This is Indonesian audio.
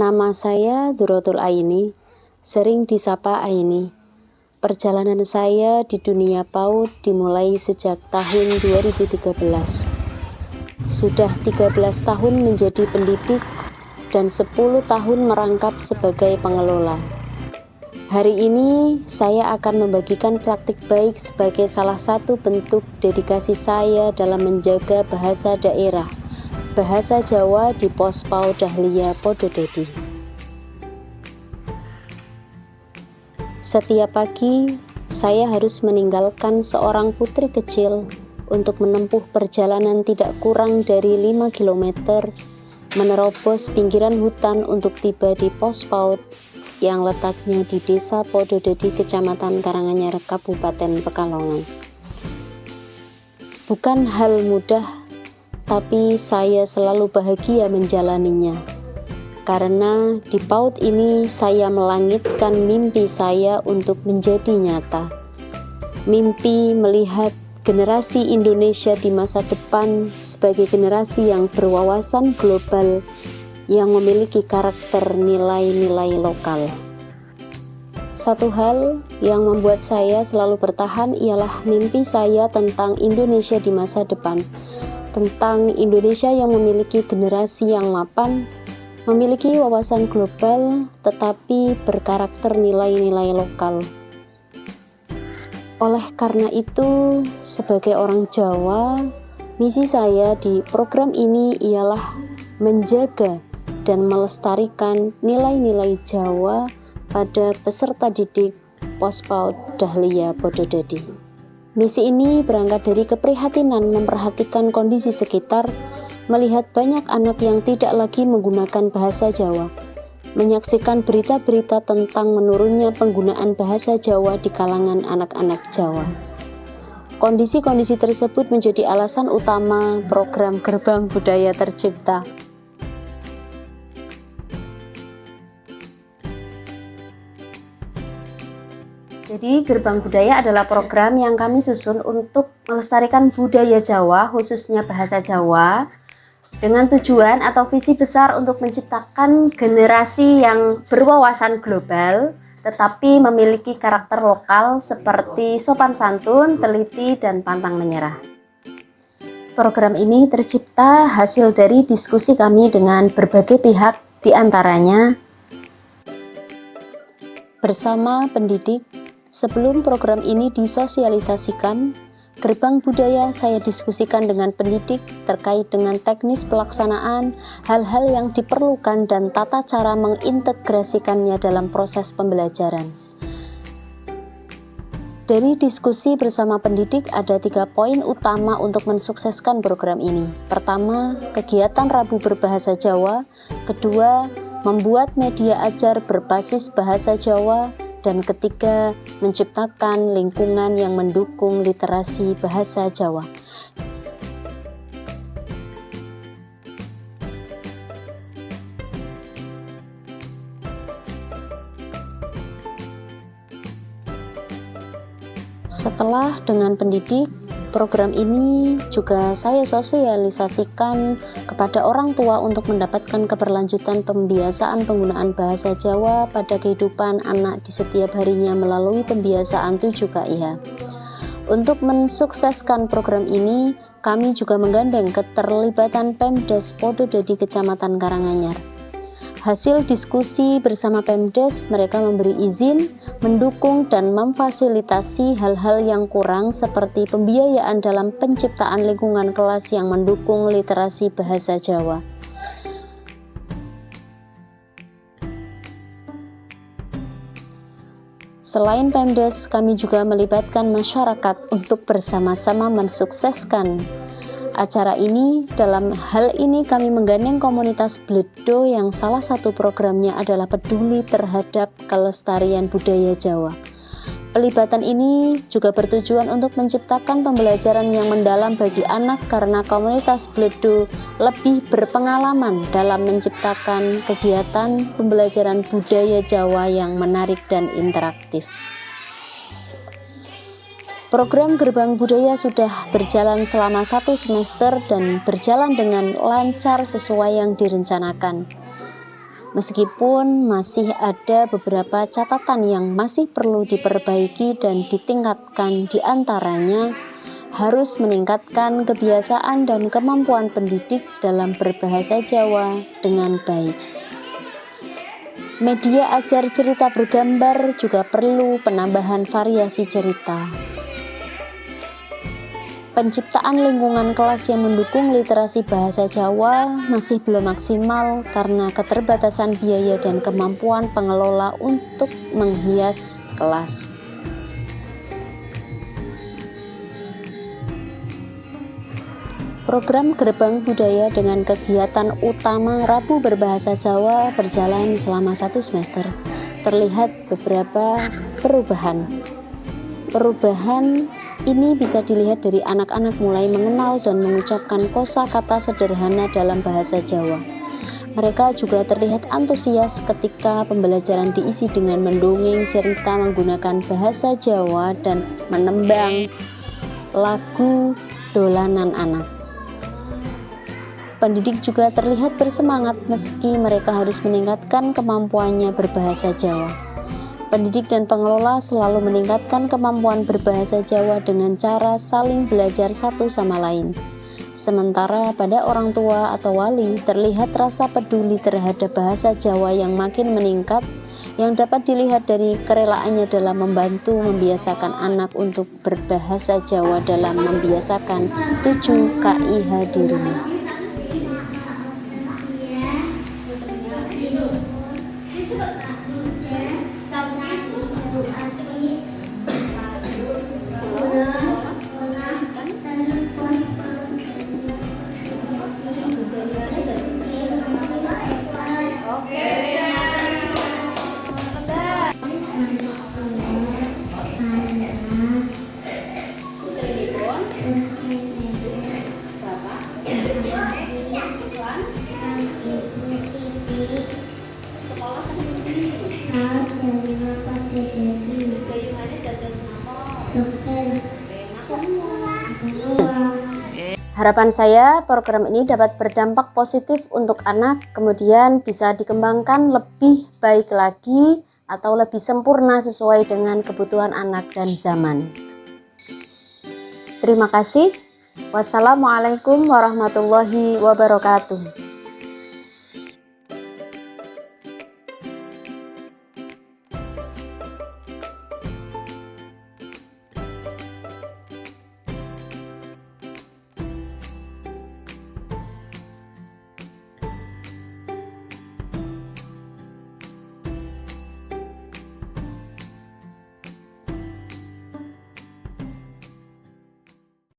Nama saya Dorotul Aini, sering disapa Aini. Perjalanan saya di dunia PAUD dimulai sejak tahun 2013. Sudah 13 tahun menjadi pendidik dan 10 tahun merangkap sebagai pengelola. Hari ini saya akan membagikan praktik baik sebagai salah satu bentuk dedikasi saya dalam menjaga bahasa daerah, bahasa Jawa di Pos PAUD Dahlia Pododadi. Setiap pagi, saya harus meninggalkan seorang putri kecil untuk menempuh perjalanan tidak kurang dari 5 km, menerobos pinggiran hutan untuk tiba di Pos PAUD yang letaknya di Desa Pododadi, Kecamatan Karanganyar, Kabupaten Pekalongan. Bukan hal mudah, tapi saya selalu bahagia menjalaninya. Karena di PAUD ini saya melangitkan mimpi saya untuk menjadi nyata. Mimpi melihat generasi Indonesia di masa depan sebagai generasi yang berwawasan global, yang memiliki karakter nilai-nilai lokal. Satu hal yang membuat saya selalu bertahan ialah mimpi saya tentang Indonesia di masa depan, tentang Indonesia yang memiliki generasi yang mapan, memiliki wawasan global, tetapi berkarakter nilai-nilai lokal. Oleh karena itu, sebagai orang Jawa, misi saya di program ini ialah menjaga dan melestarikan nilai-nilai Jawa pada peserta didik Pos PAUD Dahlia Pododadi. Misi ini berangkat dari keprihatinan memperhatikan kondisi sekitar, melihat banyak anak yang tidak lagi menggunakan bahasa Jawa, menyaksikan berita-berita tentang menurunnya penggunaan bahasa Jawa di kalangan anak-anak Jawa. Kondisi-kondisi tersebut menjadi alasan utama program Gerbang Budaya tercipta. Jadi, Gerbang Budaya adalah program yang kami susun untuk melestarikan budaya Jawa, khususnya bahasa Jawa, dengan tujuan atau visi besar untuk menciptakan generasi yang berwawasan global, tetapi memiliki karakter lokal seperti sopan santun, teliti, dan pantang menyerah. Program ini tercipta hasil dari diskusi kami dengan berbagai pihak, diantaranya bersama pendidik. Sebelum program ini disosialisasikan, Gerbang Budaya saya diskusikan dengan pendidik terkait dengan teknis pelaksanaan, hal-hal yang diperlukan dan tata cara mengintegrasikannya dalam proses pembelajaran. Dari diskusi bersama pendidik ada 3 poin utama untuk mensukseskan program ini. Pertama, kegiatan Rabu berbahasa Jawa. Kedua, membuat media ajar berbasis bahasa Jawa. Dan ketiga, menciptakan lingkungan yang mendukung literasi bahasa Jawa. Setelah dengan pendidik, program ini juga saya sosialisasikan kepada orang tua untuk mendapatkan keberlanjutan pembiasaan penggunaan bahasa Jawa pada kehidupan anak di setiap harinya melalui pembiasaan 7 KIH. Untuk mensukseskan program ini, kami juga menggandeng keterlibatan Pemdes Pododadi Kecamatan Karanganyar. Hasil diskusi bersama Pemdes, mereka memberi izin, mendukung dan memfasilitasi hal-hal yang kurang seperti pembiayaan dalam penciptaan lingkungan kelas yang mendukung literasi bahasa Jawa. Selain Pemdes, kami juga melibatkan masyarakat untuk bersama-sama mensukseskan acara ini. Dalam hal ini kami menggandeng komunitas Bledo yang salah satu programnya adalah peduli terhadap kelestarian budaya Jawa. Pelibatan ini juga bertujuan untuk menciptakan pembelajaran yang mendalam bagi anak karena komunitas Bledo lebih berpengalaman dalam menciptakan kegiatan pembelajaran budaya Jawa yang menarik dan interaktif. Program Gerbang Budaya sudah berjalan selama 1 semester dan berjalan dengan lancar sesuai yang direncanakan. Meskipun masih ada beberapa catatan yang masih perlu diperbaiki dan ditingkatkan, diantaranya harus meningkatkan kebiasaan dan kemampuan pendidik dalam berbahasa Jawa dengan baik. Media ajar cerita bergambar juga perlu penambahan variasi cerita. Penciptaan lingkungan kelas yang mendukung literasi bahasa Jawa masih belum maksimal karena keterbatasan biaya dan kemampuan pengelola untuk menghias kelas. Program Gerbang Budaya dengan kegiatan utama Rabu Berbahasa Jawa berjalan selama 1 semester. Terlihat beberapa perubahan. Perubahan ini bisa dilihat dari anak-anak mulai mengenal dan mengucapkan kosakata sederhana dalam bahasa Jawa. Mereka juga terlihat antusias ketika pembelajaran diisi dengan mendongeng cerita menggunakan bahasa Jawa dan menembang lagu dolanan anak. Pendidik juga terlihat bersemangat meski mereka harus meningkatkan kemampuannya berbahasa Jawa. Pendidik dan pengelola selalu meningkatkan kemampuan berbahasa Jawa dengan cara saling belajar satu sama lain. Sementara pada orang tua atau wali terlihat rasa peduli terhadap bahasa Jawa yang makin meningkat, yang dapat dilihat dari kerelaannya dalam membantu membiasakan anak untuk berbahasa Jawa dalam membiasakan 7 KIH di rumah. Harapan saya program ini dapat berdampak positif untuk anak, kemudian bisa dikembangkan lebih baik lagi atau lebih sempurna sesuai dengan kebutuhan anak dan zaman. Terima kasih. Wassalamualaikum warahmatullahi wabarakatuh.